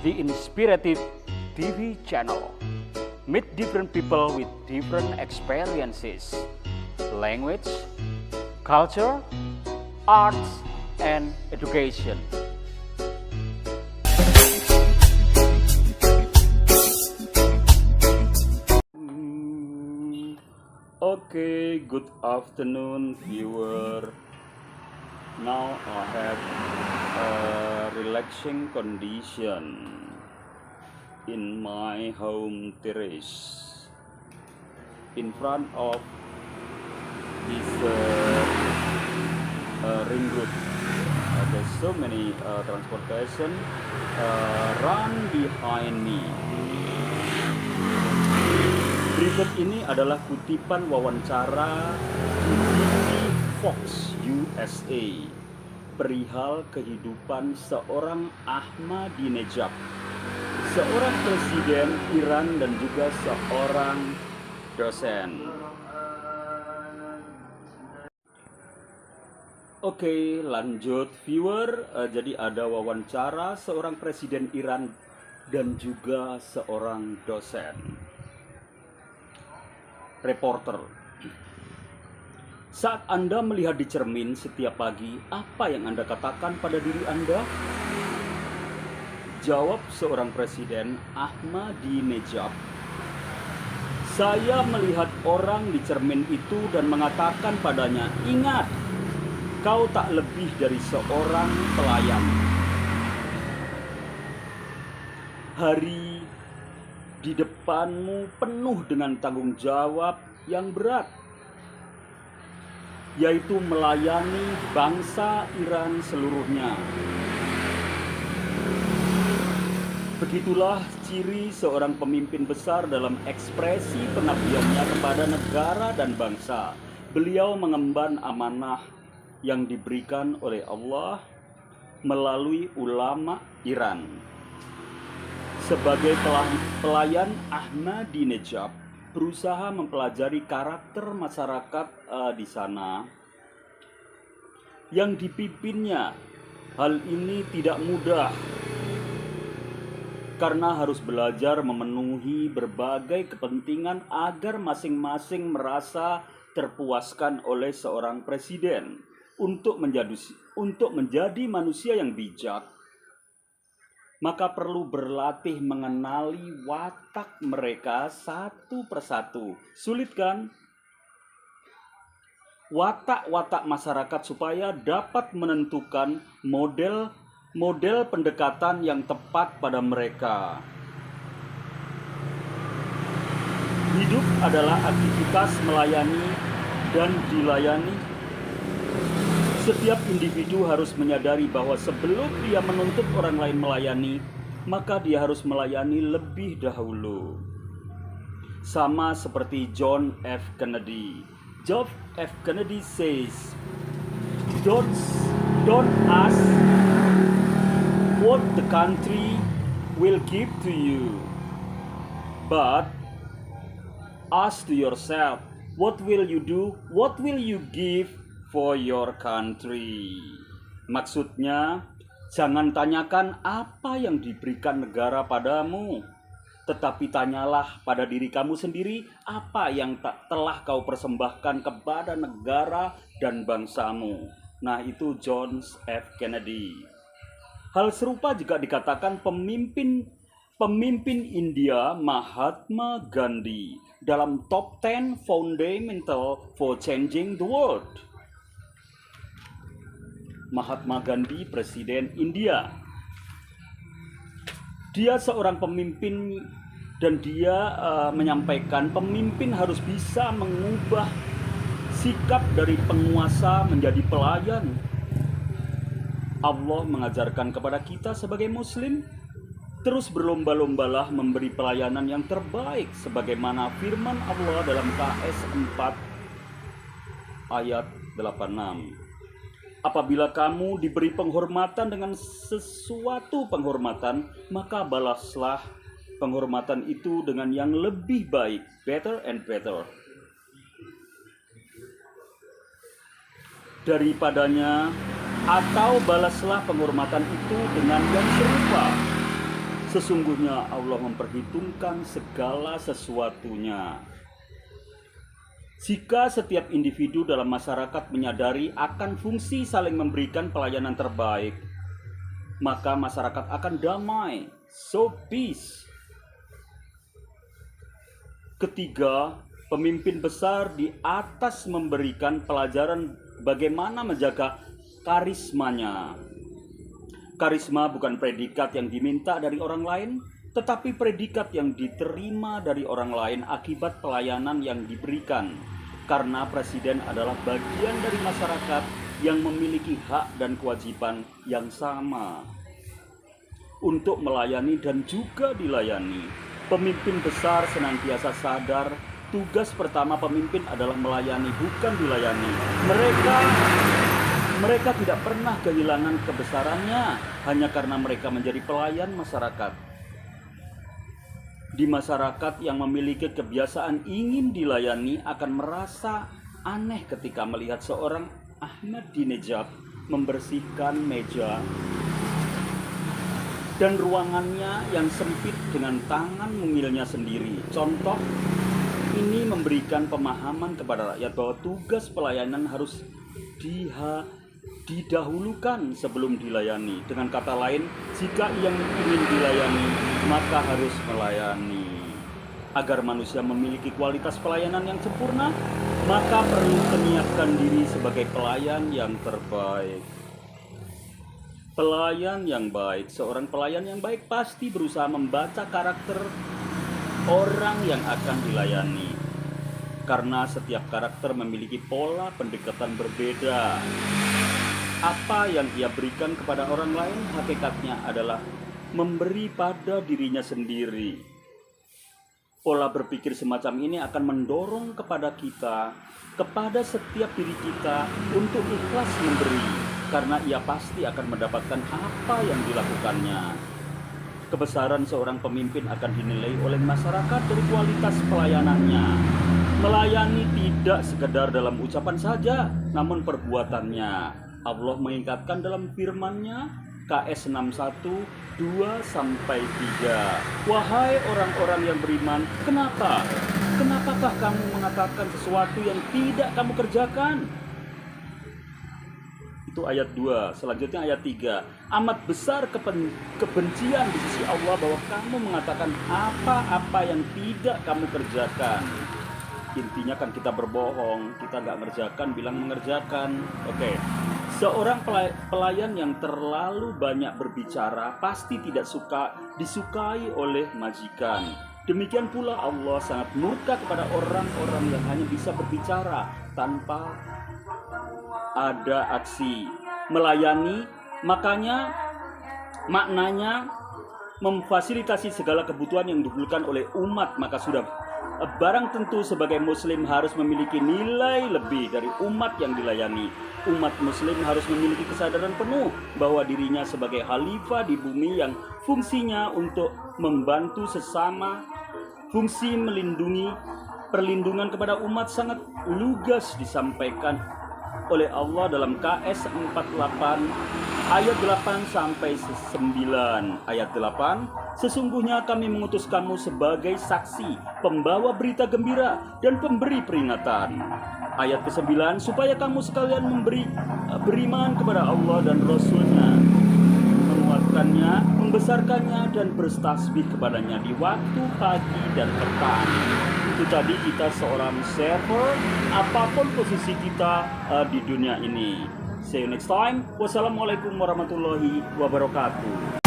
the Inspirative TV channel. Meet different people with different experiences, language, culture, arts, and education. Okay, good afternoon, viewer. Now I have a relaxing condition in my home terrace in front of this ring road. There's so many transportation run behind me. Berikut ini adalah kutipan wawancara TV Fox USA perihal kehidupan seorang Ahmadinejad, seorang presiden Iran dan juga seorang dosen. Oke, lanjut viewer. Jadi ada wawancara seorang presiden Iran dan juga seorang dosen. Reporter, saat Anda melihat di cermin setiap pagi, apa yang Anda katakan pada diri Anda? Jawab seorang presiden Ahmadinejad, saya melihat orang di cermin itu dan mengatakan padanya, ingat, kau tak lebih dari seorang pelayan. Hari di depanmu penuh dengan tanggung jawab yang berat, yaitu melayani bangsa Iran seluruhnya. Begitulah ciri seorang pemimpin besar dalam ekspresi pengabdiannya kepada negara dan bangsa. Beliau mengemban amanah yang diberikan oleh Allah melalui ulama Iran. Sebagai pelayan, Ahmadinejad berusaha mempelajari karakter masyarakat di sana yang dipimpinnya. Hal ini tidak mudah karena harus belajar memenuhi berbagai kepentingan agar masing-masing merasa terpuaskan oleh seorang presiden. Untuk menjadi manusia yang bijak, maka perlu berlatih mengenali watak mereka satu persatu. Sulit kan? Watak-watak masyarakat supaya dapat menentukan model pendekatan yang tepat pada mereka. Hidup adalah aktivitas melayani dan dilayani. Setiap individu harus menyadari bahwa sebelum dia menuntut orang lain melayani, maka dia harus melayani lebih dahulu. Sama seperti John F. Kennedy. John F. Kennedy says, don't ask what the country will give to you, but ask to yourself, what will you do, what will you give for your country. Maksudnya, jangan tanyakan apa yang diberikan negara padamu, tetapi tanyalah pada diri kamu sendiri apa yang telah kau persembahkan kepada negara dan bangsamu. Nah, itu John F. Kennedy. Hal serupa juga dikatakan pemimpin India Mahatma Gandhi dalam Top 10 Fundamental for Changing the World. Mahatma Gandhi, presiden India. Dia seorang pemimpin dan dia menyampaikan pemimpin harus bisa mengubah sikap dari penguasa menjadi pelayan. Allah mengajarkan kepada kita sebagai muslim, terus berlomba-lombalah memberi pelayanan yang terbaik sebagaimana firman Allah dalam KS 4 ayat 86. Apabila kamu diberi penghormatan dengan sesuatu penghormatan, maka balaslah penghormatan itu dengan yang lebih baik, better and better. Daripadanya, atau balaslah penghormatan itu dengan yang serupa. Sesungguhnya Allah memperhitungkan segala sesuatunya. Jika setiap individu dalam masyarakat menyadari akan fungsi saling memberikan pelayanan terbaik, maka masyarakat akan damai. So peace. Ketiga, pemimpin besar di atas memberikan pelajaran bagaimana menjaga karismanya. Karisma bukan predikat yang diminta dari orang lain, tetapi predikat yang diterima dari orang lain akibat pelayanan yang diberikan. Karena presiden adalah bagian dari masyarakat yang memiliki hak dan kewajiban yang sama untuk melayani dan juga dilayani. Pemimpin besar senantiasa sadar tugas pertama pemimpin adalah melayani, bukan dilayani. Mereka tidak pernah kehilangan kebesarannya hanya karena mereka menjadi pelayan masyarakat. Di masyarakat yang memiliki kebiasaan ingin dilayani akan merasa aneh ketika melihat seorang Ahmadinejad membersihkan meja dan ruangannya yang sempit dengan tangan mungilnya sendiri. Contoh ini memberikan pemahaman kepada rakyat bahwa tugas pelayanan harus didahulukan sebelum dilayani. Dengan kata lain, jika yang ingin dilayani, maka harus melayani. Agar manusia memiliki kualitas pelayanan yang sempurna, maka perlu menyiapkan diri sebagai pelayan yang terbaik. Pelayan yang baik, seorang pelayan yang baik pasti berusaha membaca karakter orang yang akan dilayani. Karena setiap karakter memiliki pola pendekatan berbeda. Apa yang ia berikan kepada orang lain hakikatnya adalah memberi pada dirinya sendiri. Pola berpikir semacam ini akan mendorong kepada setiap diri kita untuk ikhlas memberi, karena ia pasti akan mendapatkan apa yang dilakukannya. Kebesaran seorang pemimpin akan dinilai oleh masyarakat dari kualitas pelayanannya. Melayani tidak sekedar dalam ucapan saja, namun perbuatannya. Allah mengingatkan dalam firman-Nya KS 61 2-3. Wahai orang-orang yang beriman, kenapakah kamu mengatakan sesuatu yang tidak kamu kerjakan? Itu ayat 2. Selanjutnya ayat 3. Amat besar kebencian di sisi Allah bahwa kamu mengatakan apa-apa yang tidak kamu kerjakan. Intinya kan kita berbohong, kita nggak mengerjakan, bilang mengerjakan. Oke. Seorang pelayan yang terlalu banyak berbicara pasti tidak disukai oleh majikan. Demikian pula Allah sangat murka kepada orang-orang yang hanya bisa berbicara tanpa ada aksi. Melayani, maknanya memfasilitasi segala kebutuhan yang dibutuhkan oleh umat, maka sudah barang tentu sebagai muslim harus memiliki nilai lebih dari umat yang dilayani. Umat muslim harus memiliki kesadaran penuh bahwa dirinya sebagai khalifah di bumi yang fungsinya untuk membantu sesama. Fungsi perlindungan kepada umat sangat lugas disampaikan oleh Allah dalam KS 48 ayat 8-9. Ayat 8, sesungguhnya kami mengutus kamu sebagai saksi, pembawa berita gembira dan pemberi peringatan. Ayat ke-9, supaya kamu sekalian beriman kepada Allah dan Rasul-Nya, menguatkannya, membesarkannya dan bertasbih kepadanya di waktu pagi dan petang. Itu tadi kita seorang server, apapun posisi kita di dunia ini. See you next time. Wassalamualaikum warahmatullahi wabarakatuh.